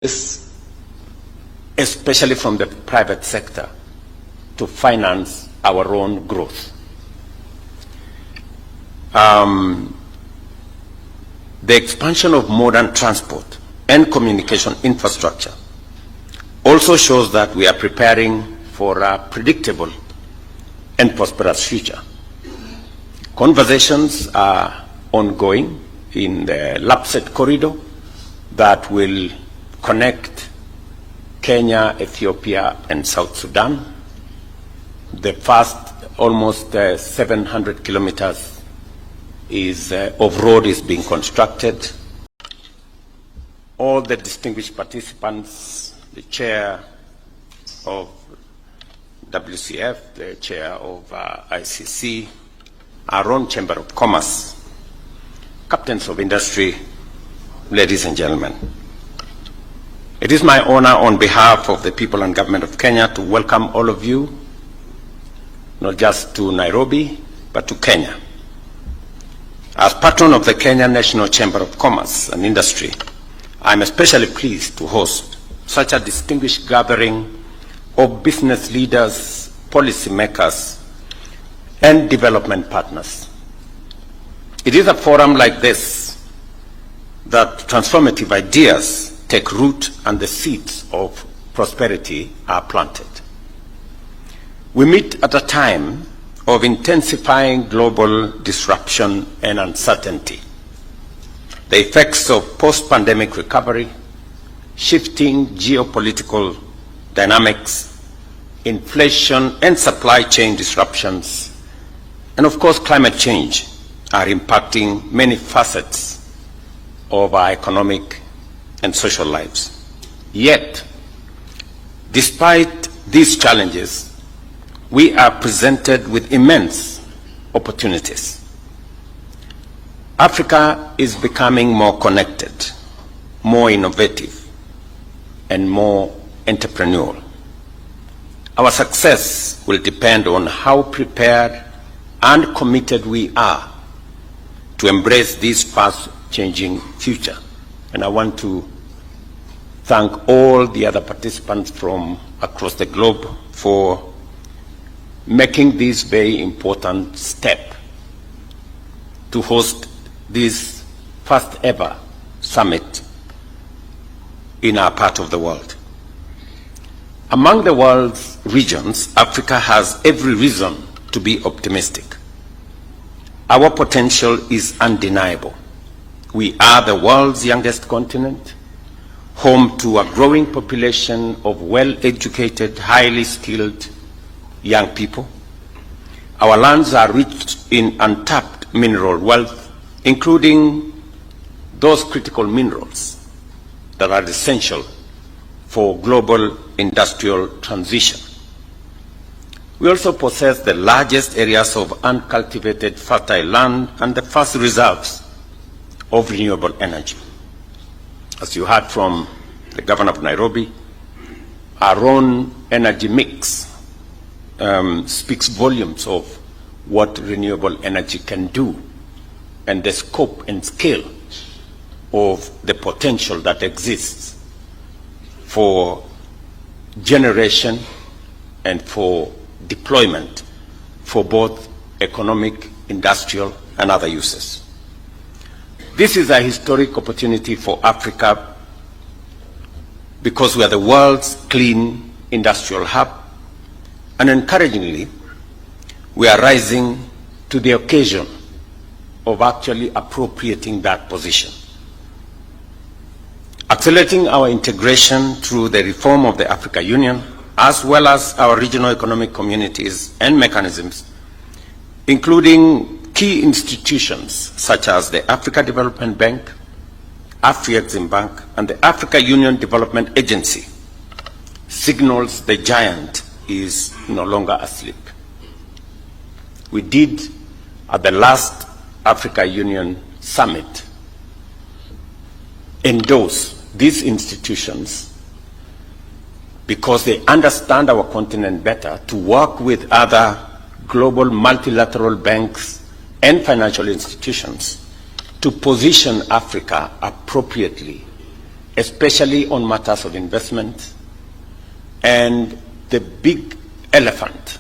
this, especially from the private sector, to finance our own growth. The expansion of modern transport and communication infrastructure also shows that we are preparing for a predictable and prosperous future. Conversations are ongoing in the LAPSET corridor that will connect Kenya, Ethiopia, and South Sudan. The first almost 700 kilometers of road is being constructed. All the distinguished participants, the chair of WCF, the chair of ICC, our own Chamber of Commerce, captains of industry, ladies and gentlemen. It is my honor on behalf of the people and government of Kenya to welcome all of you, not just to Nairobi, but to Kenya. As patron of the Kenya National Chamber of Commerce and Industry, I'm especially pleased to host such a distinguished gathering of business leaders, policymakers, and development partners. It is a forum like this that transformative ideas take root and the seeds of prosperity are planted. We meet at a time of intensifying global disruption and uncertainty. The effects of post-pandemic recovery, shifting geopolitical dynamics, inflation and supply chain disruptions, and of course climate change are impacting many facets of our economic and social lives. Yet, despite these challenges, we are presented with immense opportunities. Africa is becoming more connected, more innovative, and more entrepreneurial. Our success will depend on how prepared and committed we are to embrace this fast-changing future. And I want to thank all the other participants from across the globe for making this very important step to host this first ever summit in our part of the world. Among the world's regions, Africa has every reason to be optimistic. Our potential is undeniable. We are the world's youngest continent, home to a growing population of well-educated, highly skilled young people. Our lands are rich in untapped mineral wealth, including those critical minerals that are essential for global industrial transition. We also possess the largest areas of uncultivated fertile land and the vast reserves of renewable energy. As you heard from the governor of Nairobi, our own energy mix speaks volumes of what renewable energy can do and the scope and scale of the potential that exists for generation and for deployment for both economic, industrial, and other uses. This is a historic opportunity for Africa because we are the world's clean industrial hub, and encouragingly, we are rising to the occasion of actually appropriating that position. Accelerating our integration through the reform of the Africa Union, as well as our regional economic communities and mechanisms, including key institutions such as the Africa Development Bank, Afrexim Bank, and the Africa Union Development Agency, signals the giant is no longer asleep. We did, at the last Africa Union Summit, endorse these institutions because they understand our continent better to work with other global multilateral banks and financial institutions to position Africa appropriately especially on matters of investment, and the big elephant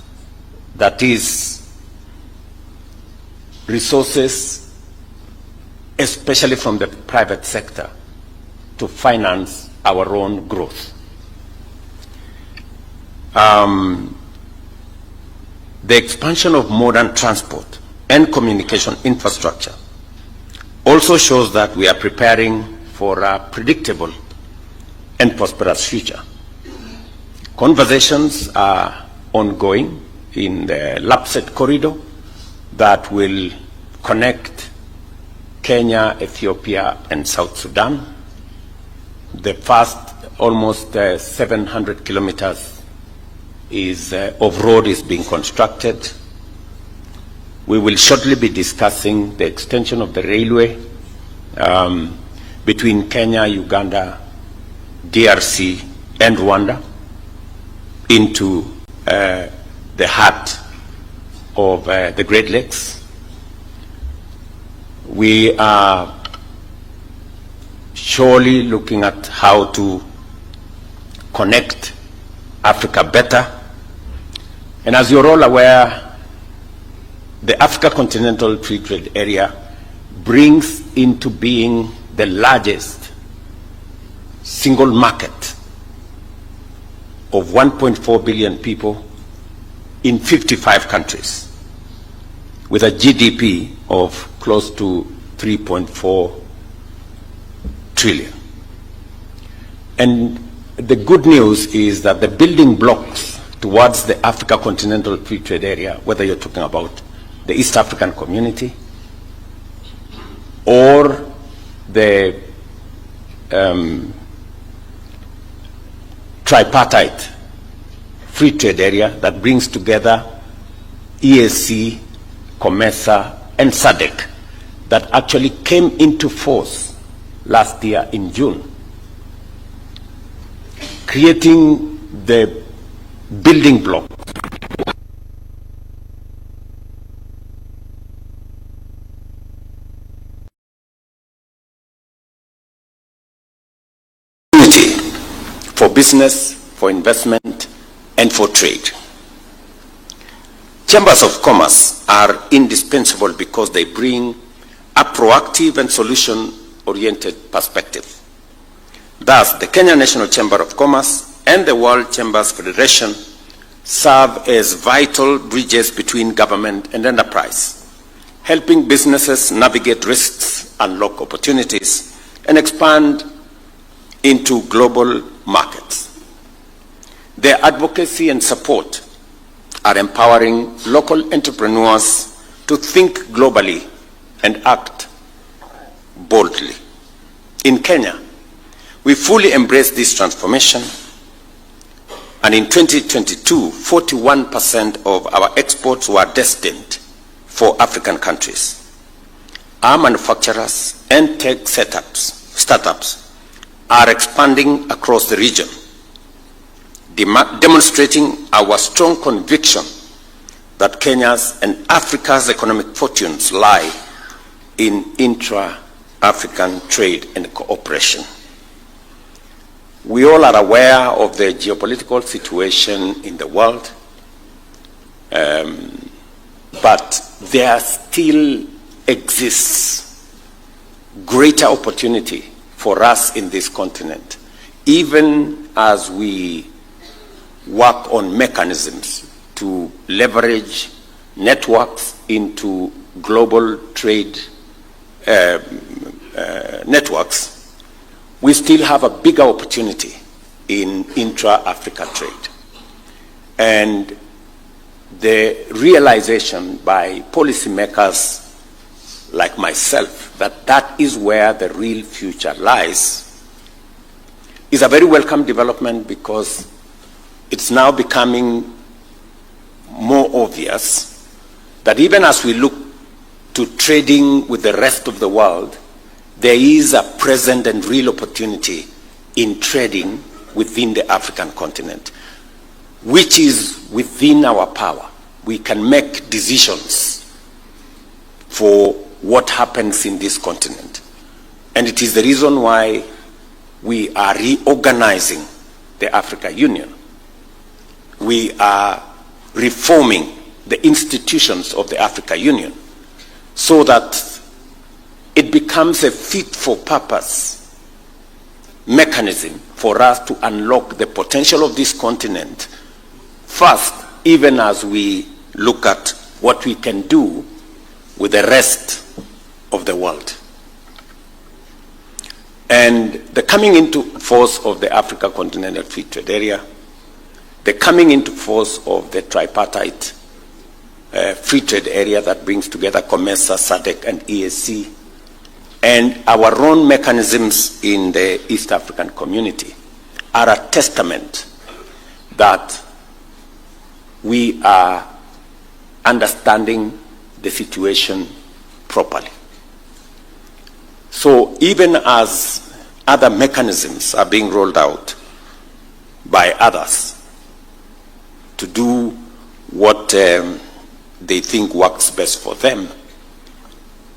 that is resources, especially from the private sector, to finance our own growth. The expansion of modern transport and communication infrastructure also shows that we are preparing for a predictable and prosperous future. Conversations are ongoing in the LAPSET corridor that will connect Kenya, Ethiopia, and South Sudan. The first almost 700 kilometers of road is being constructed. We will shortly be discussing the extension of the railway between Kenya, Uganda, DRC, and Rwanda into the heart of the Great Lakes. We are surely looking at how to connect Africa better. And as you're all aware, the Africa Continental Free Trade Area brings into being the largest single market of 1.4 billion people in 55 countries, with a GDP of close to 3.4 trillion. And the good news is that the building blocks towards the Africa Continental Free Trade Area, whether you're talking about the East African Community or the tripartite free trade area that brings together EAC, COMESA, and SADC, that actually came into force last year in June, creating the building block for business, for investment, and for trade. Chambers of commerce are indispensable because they bring a proactive and solution-oriented perspective. Thus, the Kenya National Chamber of Commerce and the World Chambers Federation serve as vital bridges between government and enterprise, helping businesses navigate risks, unlock opportunities, and expand into global markets. Their advocacy and support are empowering local entrepreneurs to think globally and act boldly. In Kenya, we fully embrace this transformation, and in 2022, 41% of our exports were destined for African countries. Our manufacturers and tech startups are expanding across the region, demonstrating our strong conviction that Kenya's and Africa's economic fortunes lie in intra-African trade and cooperation. We all are aware of the geopolitical situation in the world, but there still exists greater opportunity for us in this continent, even as we work on mechanisms to leverage networks into global trade networks. We still have a bigger opportunity in intra-Africa trade. And the realization by policymakers like myself that that is where the real future lies is a very welcome development, because it's now becoming more obvious that even as we look to trading with the rest of the world, there is a present and real opportunity in trading within the African continent, which is within our power. We can make decisions for what happens in this continent. And it is the reason why we are reorganizing the African Union. We are reforming the institutions of the African Union so that it becomes a fit-for-purpose mechanism for us to unlock the potential of this continent first, even as we look at what we can do with the rest of the world. And the coming into force of the Africa Continental Free Trade Area, the coming into force of the tripartite free trade area that brings together COMESA, SADC, and EAC, and our own mechanisms in the East African community are a testament that we are understanding the situation properly. So even as other mechanisms are being rolled out by others to do what they think works best for them,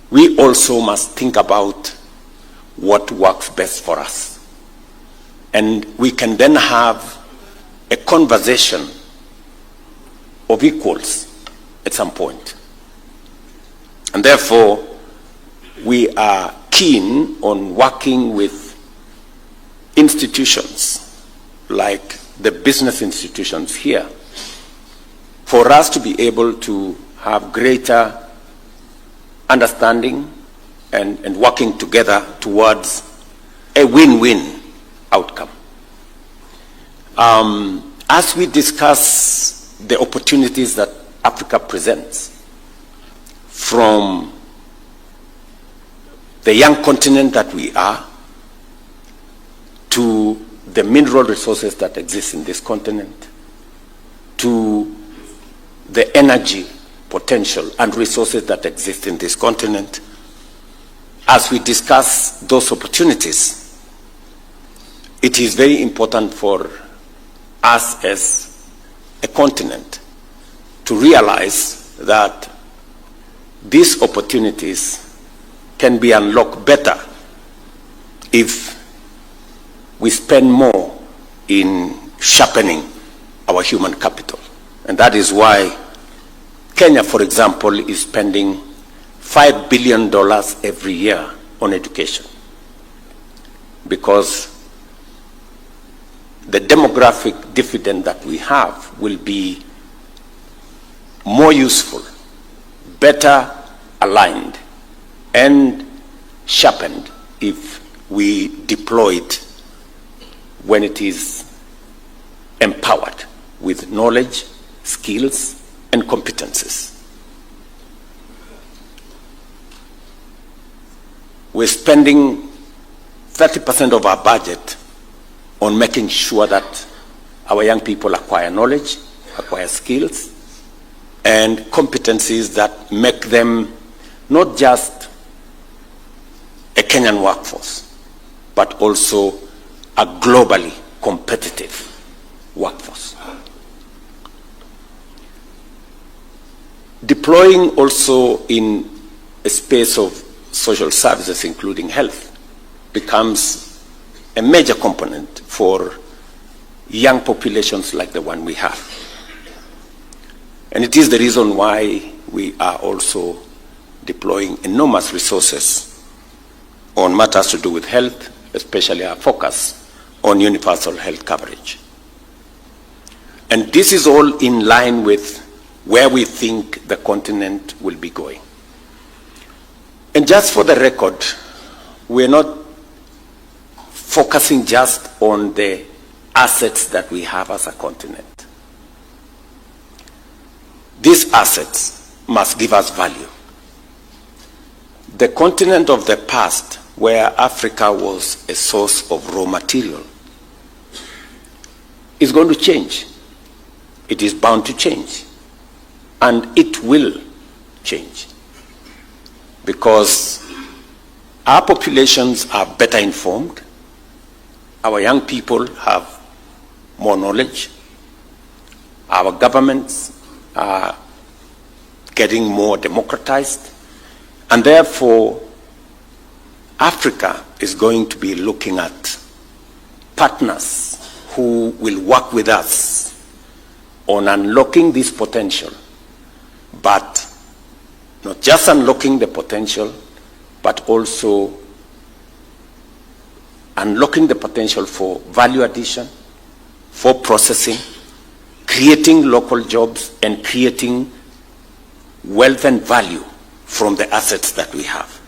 we also must think about what works best for us. And we can then have a conversation of equals at some point. And therefore, we are keen on working with institutions like the business institutions here for us to be able to have greater understanding and working together towards a win-win outcome. As we discuss the opportunities that Africa presents, from the young continent that we are, to the mineral resources that exist in this continent, to the energy potential and resources that exist in this continent, as we discuss those opportunities, it is very important for us as a continent to realize that these opportunities can be unlocked better if we spend more in sharpening our human capital. And that is why Kenya, for example, is spending $5 billion every year on education, because the demographic dividend that we have will be more useful, better aligned, and sharpened if we deploy it when it is empowered with knowledge, skills, and competences. We're spending 30% of our budget on making sure that our young people acquire knowledge, acquire skills, and competencies that make them not just a Kenyan workforce, but also a globally competitive workforce. Deploying also in a space of social services, including health, becomes a major component for young populations like the one we have. And it is the reason why we are also deploying enormous resources on matters to do with health, especially our focus on universal health coverage. And this is all in line with where we think the continent will be going. And just for the record, we're not focusing just on the assets that we have as a continent. These assets must give us value. The continent of the past, where Africa was a source of raw material, is going to change. It is bound to change. And it will change, because our populations are better informed, our young people have more knowledge, our governments are getting more democratized, and therefore Africa is going to be looking at partners who will work with us on unlocking this potential, but not just unlocking the potential, but also unlocking the potential for value addition, for processing, creating local jobs, and creating wealth and value from the assets that we have.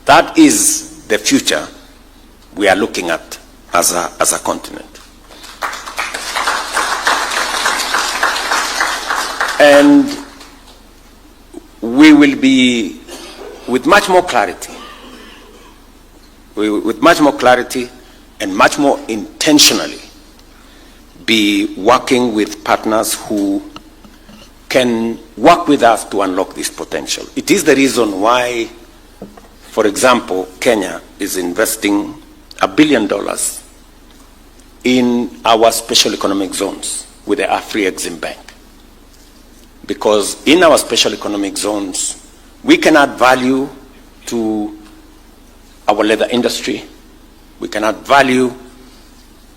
That is the future we are looking at as a continent. And we will be, with much more clarity, and much more intentionally, be working with partners who can work with us to unlock this potential. It is the reason why, for example, Kenya is investing $1 billion in our special economic zones with the Afri-Exim Bank. Because in our special economic zones, we can add value to our leather industry, we can add value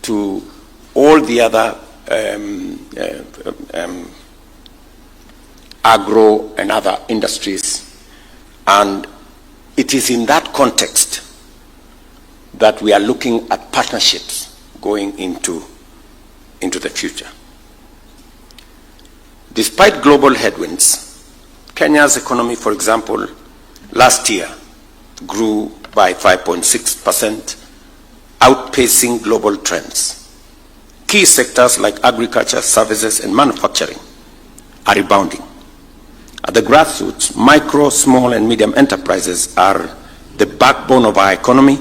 to all the other agro and other industries, and it is in that context that we are looking at partnerships going into the future. Despite global headwinds, Kenya's economy, for example, last year grew by 5.6%, outpacing global trends. Key sectors like agriculture, services, and manufacturing are rebounding. At the grassroots, micro, small, and medium enterprises are the backbone of our economy,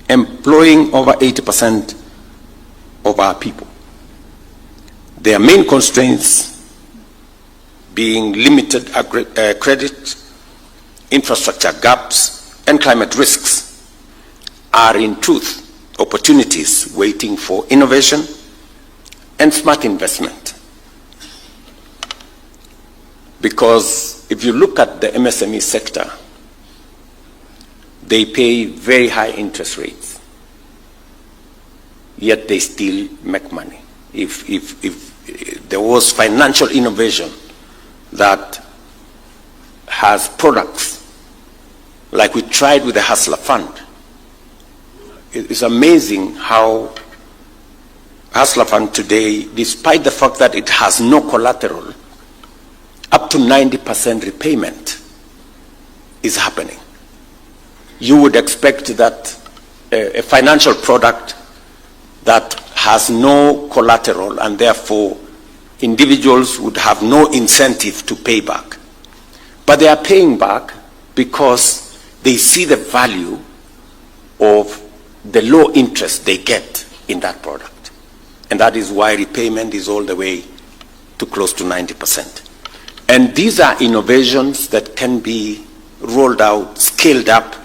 employing over 80% of our people. Their main constraints being limited credit, infrastructure gaps, and climate risks are in truth opportunities waiting for innovation and smart investment. Because if you look at the MSME sector, they pay very high interest rates, yet they still make money. If there was financial innovation that has products, like we tried with the Hustler Fund, it's amazing how Hustler Fund today, despite the fact that it has no collateral, up to 90% repayment is happening. You would expect that a financial product that has no collateral and therefore individuals would have no incentive to pay back. But they are paying back because they see the value of the low interest they get in that product. And that is why repayment is all the way to close to 90%. And these are innovations that can be rolled out, scaled up,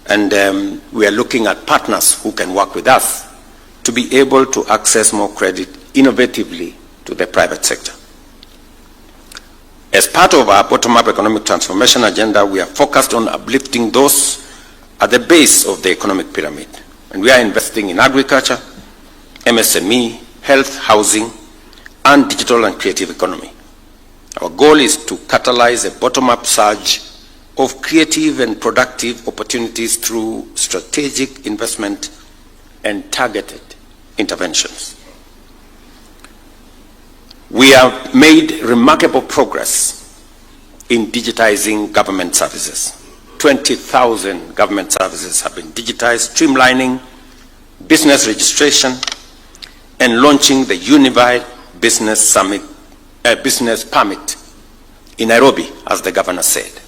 and we are looking at partners who can work with us to be able to access more credit innovatively to the private sector. As part of our bottom-up economic transformation agenda, we are focused on uplifting those at the base of the economic pyramid. And we are investing in agriculture, MSME, health, housing, and digital and creative economy. Our goal is to catalyze a bottom-up surge of creative and productive opportunities through strategic investment and targeted interventions. We have made remarkable progress in digitizing government services. 20,000 government services have been digitized, streamlining business registration and launching the Unified Business Permit in Nairobi, as the governor said.